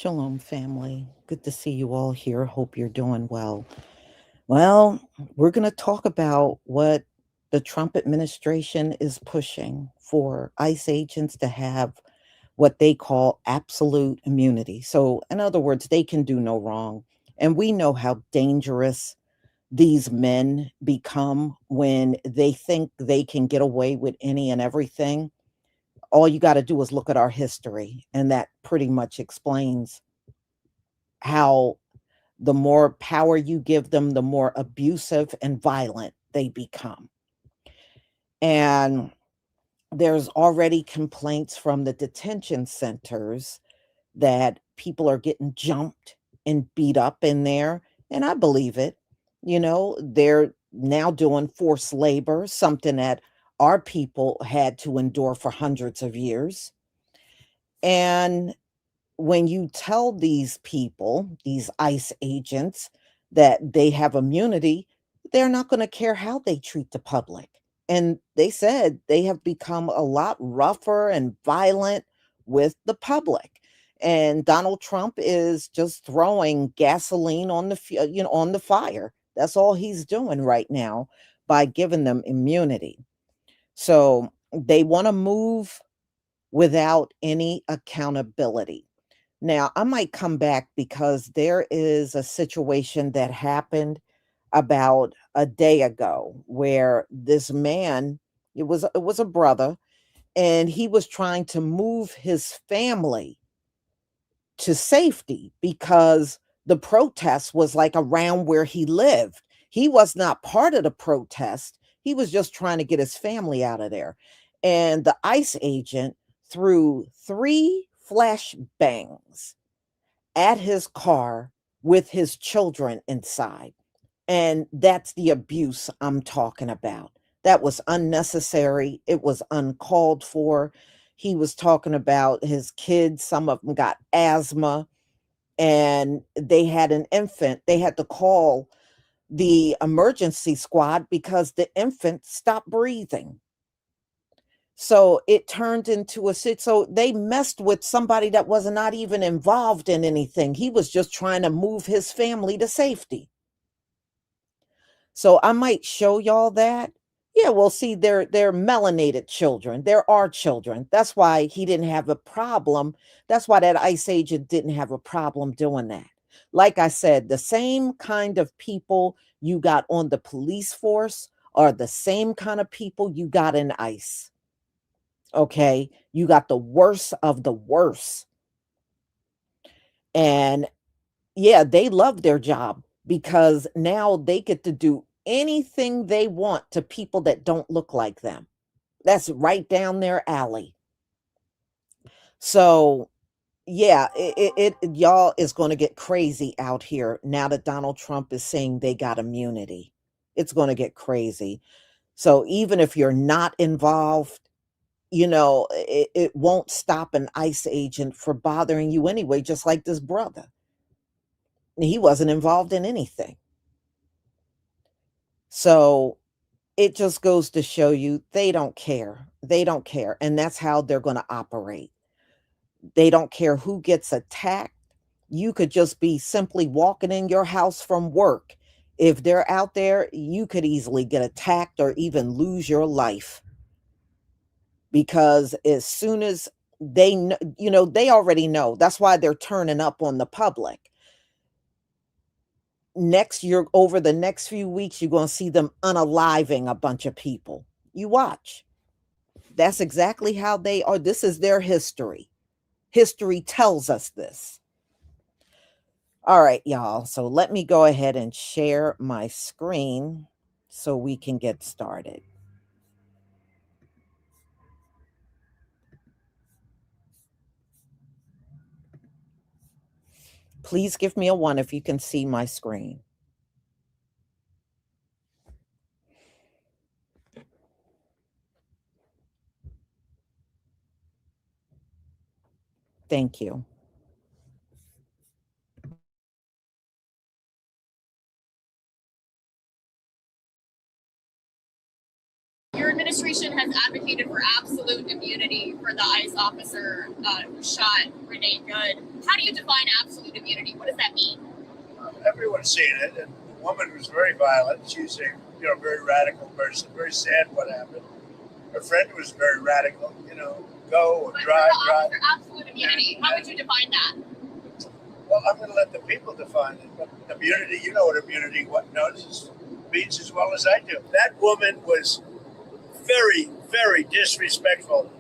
Shalom, family. Good to see you all here. Hope you're doing well. Well, we're going to talk about what the Trump administration is pushing for ICE agents to have what they call absolute immunity. So, in other words, they can do no wrong. And we know how dangerous these men become when they think they can get away with any and everything. All you got to do is look at our history, and that pretty much explains how the more power you give them, the more abusive and violent they become. And there's already complaints from the detention centers that people are getting jumped and beat up in there. And I believe it. They're now doing forced labor, something that our people had to endure for hundreds of years. And when you tell these people, these ICE agents, that they have immunity, they're not going to care how they treat the public. And they said they have become a lot rougher and violent with the public. And Donald Trump is just throwing gasoline on on the fire. That's all he's doing right now by giving them immunity. So they want to move without any accountability. Now, I might come back because there is a situation that happened about a day ago where this man, it was a brother, and he was trying to move his family to safety because the protest was like around where he lived. He was not part of the protest. He was just trying to get his family out of there. And the ICE agent threw 3 flashbangs at his car with his children inside. And that's the abuse I'm talking about. That was unnecessary. It was uncalled for. He was talking about his kids. Some of them got asthma and they had an infant. They had to call the emergency squad because the infant stopped breathing. So it turned into so they messed with somebody that was not even involved in anything. He was just trying to move his family to safety. So I might show y'all that. Yeah, well, see, they're melanated children. There are children. That's why he didn't have a problem. That's why that ICE agent didn't have a problem doing that. Like I said, the same kind of people you got on the police force are the same kind of people you got in ICE. Okay, you got the worst of the worst. And yeah, they love their job because now they get to do anything they want to people that don't look like them. That's right down their alley. So, yeah, y'all is going to get crazy out here now that Donald Trump is saying they got immunity. It's going to get crazy. So, even if you're not involved, it won't stop an ICE agent for bothering you anyway, just like this brother. He wasn't involved in anything. So it just goes to show you they don't care. They don't care. And that's how they're going to operate. They don't care who gets attacked. You could just be simply walking in your house from work. If they're out there, you could easily get attacked or even lose your life. Because as soon as they know, they already know. That's why they're turning up on the public. Over the next few weeks, you're going to see them unaliving a bunch of people. You watch. That's exactly how they are. This is their history. History tells us this. All right, y'all. So let me go ahead and share my screen so we can get started. Please give me a 1 if you can see my screen. Thank you. Your administration has advocated for absolute immunity immunity for the ICE officer who shot Renee Good. How do you define absolute immunity? What does that mean? Everyone's seen it. And the woman was very violent. She's a very radical person. Very sad what happened. Her friend was very radical. Go but drive. For absolute immunity, how would you define that? Well, I'm going to let the people define it. But immunity, you know what immunity means as well as I do. That woman was very, very disrespectful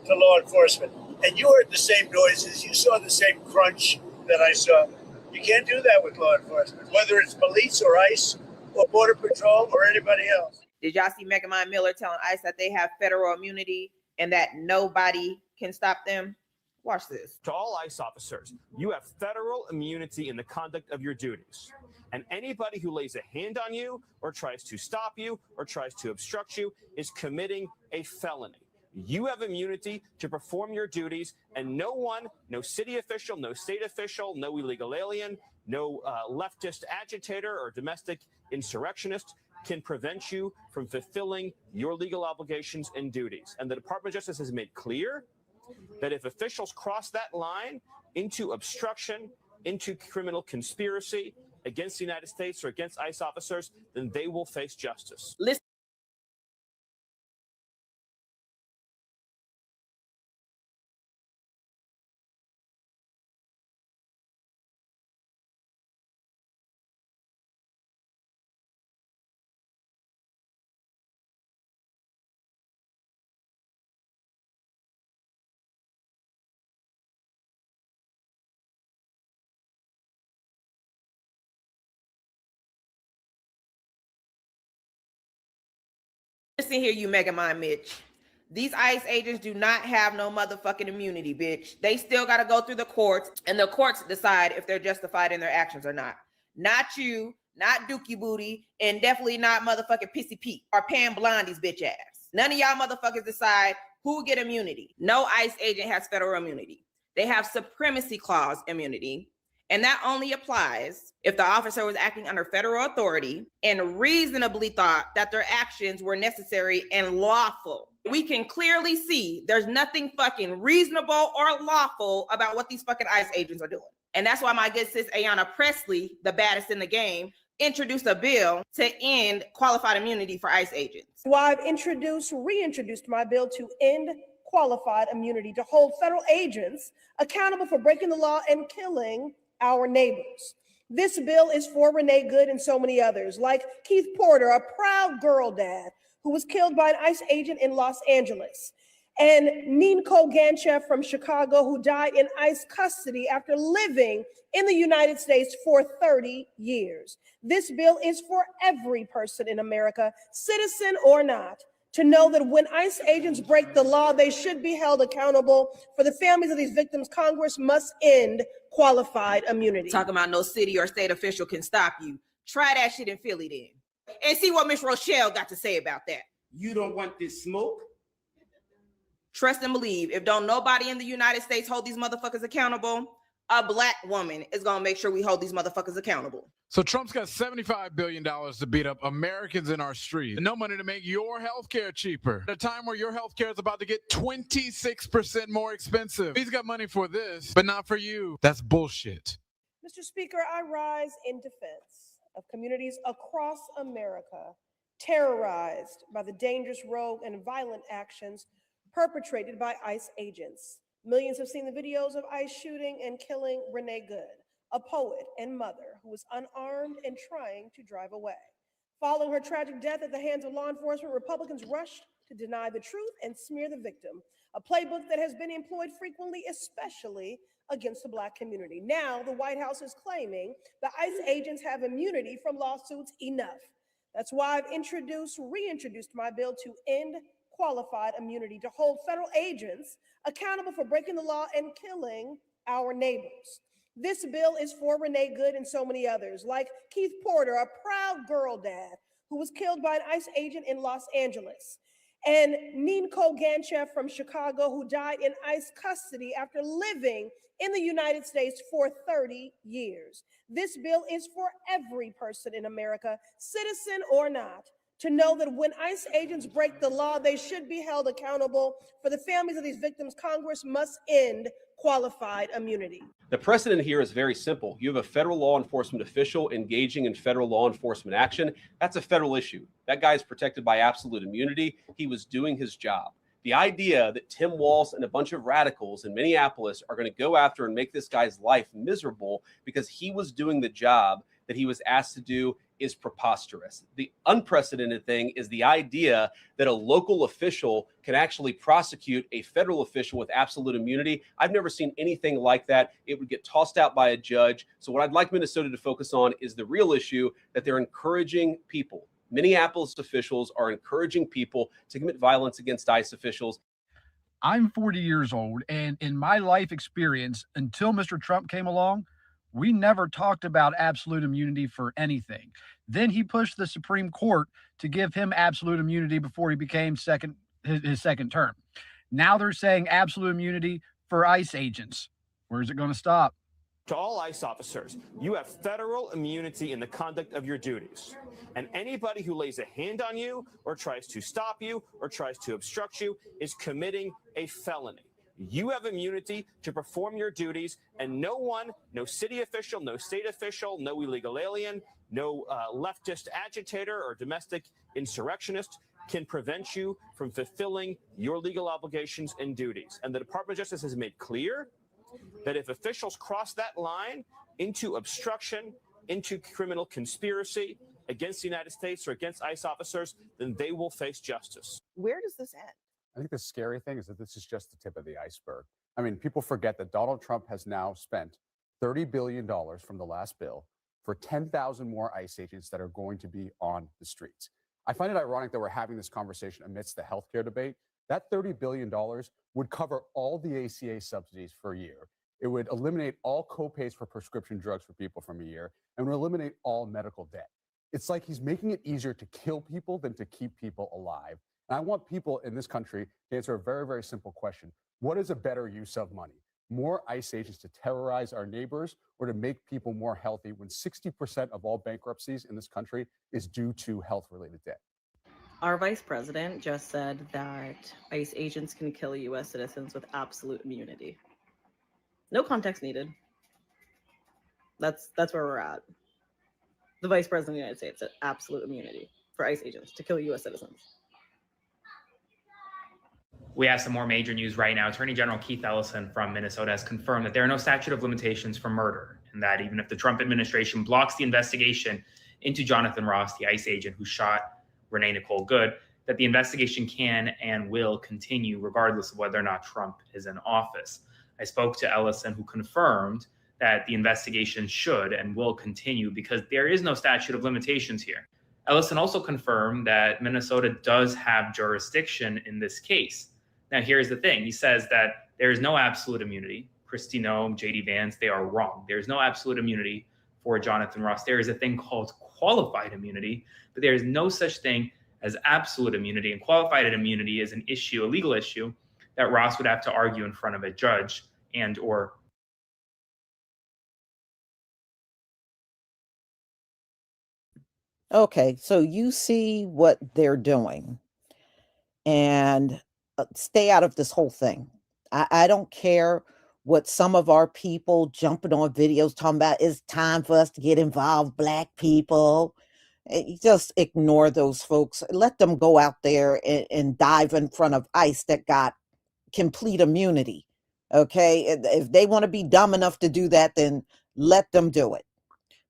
to law enforcement. And you heard the same noises. You saw the same crunch that I saw. You can't do that with law enforcement, whether it's police or ICE or Border Patrol or anybody else. Did y'all see Megamind Miller telling ICE that they have federal immunity and that nobody can stop them? Watch this. To all ICE officers, you have federal immunity in the conduct of your duties. And anybody who lays a hand on you or tries to stop you or tries to obstruct you is committing a felony. You have immunity to perform your duties, and no one, no city official, no state official, no illegal alien, no leftist agitator or domestic insurrectionist can prevent you from fulfilling your legal obligations and duties. And the Department of Justice has made clear that if officials cross that line into obstruction, into criminal conspiracy against the United States or against ICE officers, then they will face justice. Listen. Listen here, you Megamind Mitch. These ICE agents do not have no motherfucking immunity, bitch. They still got to go through the courts, and the courts decide if they're justified in their actions or not. Not you, not Dookie Booty, and definitely not motherfucking Pissy Pete or Pam Blondie's bitch ass. None of y'all motherfuckers decide who get immunity. No ICE agent has federal immunity. They have supremacy clause immunity, and that only applies if the officer was acting under federal authority and reasonably thought that their actions were necessary and lawful. We can clearly see there's nothing fucking reasonable or lawful about what these fucking ICE agents are doing. And that's why my good sis Ayanna Presley, the baddest in the game, introduced a bill to end qualified immunity for ICE agents. So I've reintroduced my bill to end qualified immunity to hold federal agents accountable for breaking the law and killing our neighbors. This bill is for Renee Good and so many others, like Keith Porter, a proud girl dad who was killed by an ICE agent in Los Angeles, and Renee Nicole Good from Chicago, who died in ICE custody after living in the United States for 30 years. This bill is for every person in America, citizen or not, to know that when ICE agents break the law, they should be held accountable. For the families of these victims, Congress must end qualified immunity. Talking about no city or state official can stop you. Try that shit in Philly then. And see what Miss Rochelle got to say about that. You don't want this smoke? Trust and believe. If don't nobody in the United States hold these motherfuckers accountable, a black woman is going to make sure we hold these motherfuckers accountable. So Trump's got $75 billion to beat up Americans in our streets. And no money to make your healthcare cheaper. At a time where your healthcare is about to get 26% more expensive. He's got money for this, but not for you. That's bullshit. Mr. Speaker, I rise in defense of communities across America terrorized by the dangerous, rogue, and violent actions perpetrated by ICE agents. Millions have seen the videos of ICE shooting and killing Renee Good, a poet and mother who was unarmed and trying to drive away. Following her tragic death at the hands of law enforcement, Republicans rushed to deny the truth and smear the victim, a playbook that has been employed frequently, especially against the Black community. Now, the White House is claiming the ICE agents have immunity from lawsuits. Enough. That's why I've reintroduced my bill to end qualified immunity to hold federal agents accountable for breaking the law and killing our neighbors. This bill is for Renee Good and so many others, like Keith Porter, a proud girl dad who was killed by an ICE agent in Los Angeles, and Renee Nicole Good from Chicago, who died in ICE custody after living in the United States for 30 years. This bill is for every person in America, citizen or not, to know that when ICE agents break the law, they should be held accountable. For the families of these victims, Congress must end qualified immunity. The precedent here is very simple. You have a federal law enforcement official engaging in federal law enforcement action. That's a federal issue. That guy is protected by absolute immunity. He was doing his job. The idea that Tim Walz and a bunch of radicals in Minneapolis are going to go after and make this guy's life miserable because he was doing the job that he was asked to do is preposterous. The unprecedented thing is the idea that a local official can actually prosecute a federal official with absolute immunity. I've never seen anything like that. It would get tossed out by a judge. So what I'd like Minnesota to focus on is the real issue that they're encouraging people. Minneapolis officials are encouraging people to commit violence against ICE officials. I'm 40 years old, and in my life experience, until Mr. Trump came along, we never talked about absolute immunity for anything. Then he pushed the Supreme Court to give him absolute immunity before he became his second term. Now they're saying absolute immunity for ICE agents. Where's it going to stop? To all ICE officers, you have federal immunity in the conduct of your duties. And anybody who lays a hand on you or tries to stop you or tries to obstruct you is committing a felony. You have immunity to perform your duties, and no one, no city official, no state official, no illegal alien, no leftist agitator or domestic insurrectionist can prevent you from fulfilling your legal obligations and duties. And the Department of Justice has made clear that if officials cross that line into obstruction, into criminal conspiracy against the United States or against ICE officers, then they will face justice. Where does this end? I think the scary thing is that this is just the tip of the iceberg. I mean, people forget that Donald Trump has now spent $30 billion from the last bill for 10,000 more ICE agents that are going to be on the streets. I find it ironic that we're having this conversation amidst the healthcare debate. That $30 billion would cover all the ACA subsidies for a year. It would eliminate all copays for prescription drugs for people from a year and would eliminate all medical debt. It's like he's making it easier to kill people than to keep people alive. And I want people in this country to answer a very, very simple question. What is a better use of money? More ICE agents to terrorize our neighbors or to make people more healthy when 60% of all bankruptcies in this country is due to health-related debt? Our vice president just said that ICE agents can kill U.S. citizens with absolute immunity. No context needed. That's where we're at. The vice president of the United States said absolute immunity for ICE agents to kill U.S. citizens. We have some more major news right now. Attorney General Keith Ellison from Minnesota has confirmed that there are no statute of limitations for murder, and that even if the Trump administration blocks the investigation into Jonathan Ross, the ICE agent who shot Renee Nicole Good, that the investigation can and will continue regardless of whether or not Trump is in office. I spoke to Ellison, who confirmed that the investigation should and will continue because there is no statute of limitations here. Ellison also confirmed that Minnesota does have jurisdiction in this case. Now, here's the thing. He says that there is no absolute immunity. Kristi Noem, J.D. Vance, they are wrong. There is no absolute immunity for Jonathan Ross. There is a thing called qualified immunity, but there is no such thing as absolute immunity. And qualified immunity is an issue, a legal issue, that Ross would have to argue in front of a judge and or Okay, so you see what they're doing and stay out of this whole thing. I don't care what some of our people jumping on videos talking about. It's time for us to get involved, Black people. You just ignore those folks. Let them go out there and dive in front of ICE that got complete immunity. Okay, if they want to be dumb enough to do that, then let them do it.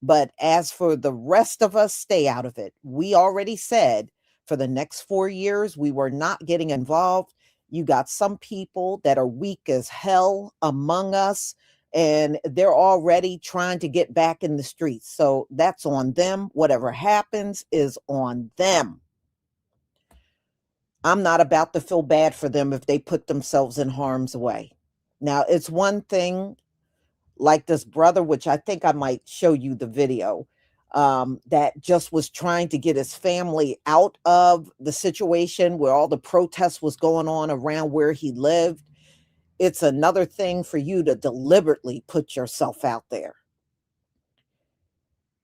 But as for the rest of us, stay out of it. We already said for the next 4 years, we were not getting involved. You got some people that are weak as hell among us, and they're already trying to get back in the streets. So that's on them. Whatever happens is on them. I'm not about to feel bad for them if they put themselves in harm's way. Now, it's one thing like this brother, which I think I might show you the video, that just was trying to get his family out of the situation where all the protests was going on around where he lived. It's another thing for you to deliberately put yourself out there.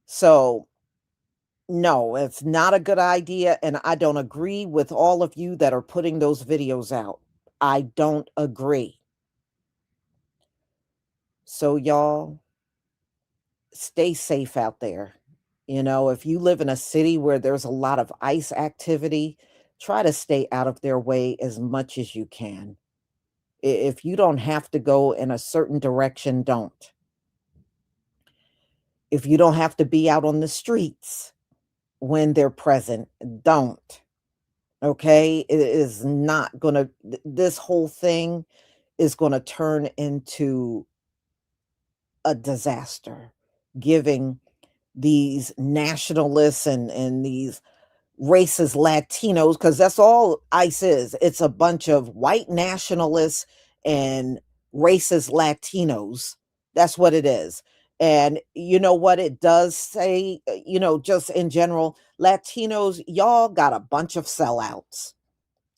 So No, it's not a good idea, and I don't agree with all of you that are putting those videos out. I don't agree. So y'all, stay safe out there. You know, if you live in a city where there's a lot of ICE activity, try to stay out of their way as much as you can. If you don't have to go in a certain direction, don't. If you don't have to be out on the streets when they're present, don't. Okay? It is not gonna, this whole thing is gonna turn into a disaster, giving these nationalists and these racist Latinos, because that's all ICE is. It's a bunch of white nationalists and racist Latinos. That's what it is. And you know what it does say, just in general, Latinos, y'all got a bunch of sellouts.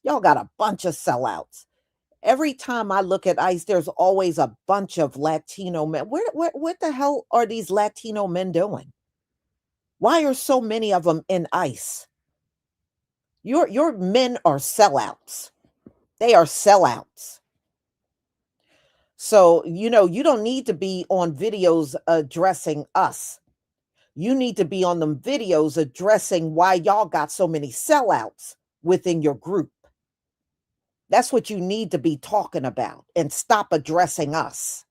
Y'all got a bunch of sellouts. Every time I look at ICE, there's always a bunch of Latino men. What the hell are these Latino men doing? Why are so many of them in ICE? Your men are sellouts. They are sellouts. So, you don't need to be on videos addressing us. You need to be on them videos addressing why y'all got so many sellouts within your group. That's what you need to be talking about, and stop addressing us.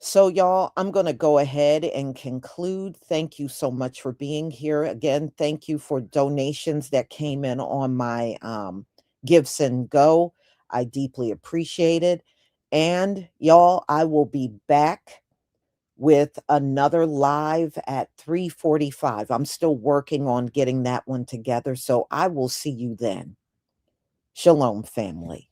So, y'all, I'm going to go ahead and conclude. Thank you so much for being here. Again, thank you for donations that came in on my Gifts and Go. I deeply appreciate it. And y'all, I will be back with another live at 3:45. I'm still working on getting that one together. So I will see you then. Shalom, family.